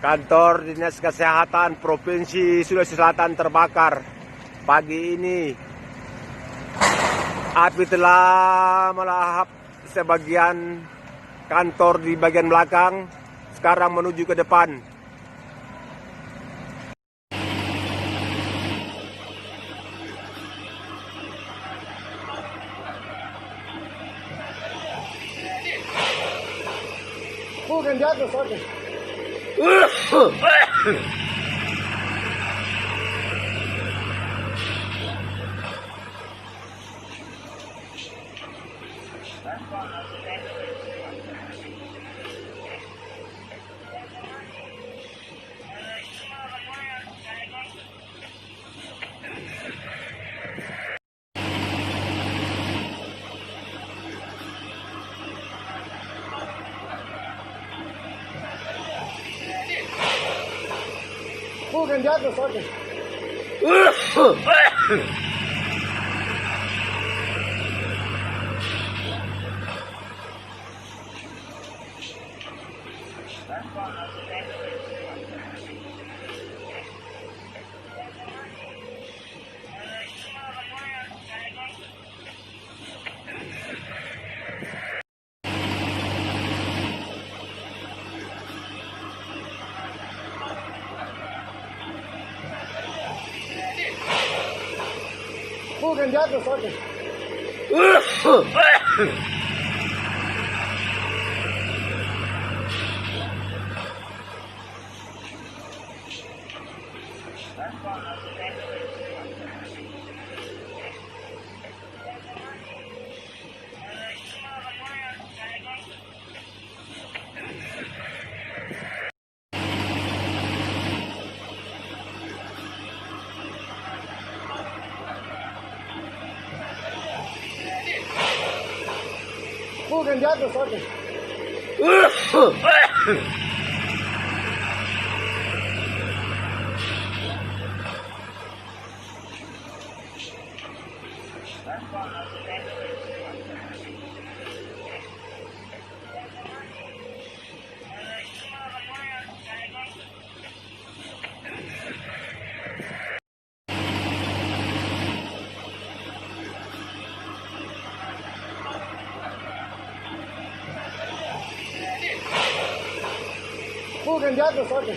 Kantor Dinas Kesehatan Provinsi Sulawesi Selatan terbakar. Pagi ini api telah melahap sebagian kantor di bagian belakang, sekarang menuju ke depan. Bukan jatuh, sorry. Bukan jatuh, sorry. Bukan jatuh, sorry. Bukan jatuh, sorry. Bukan jatuh, sorry.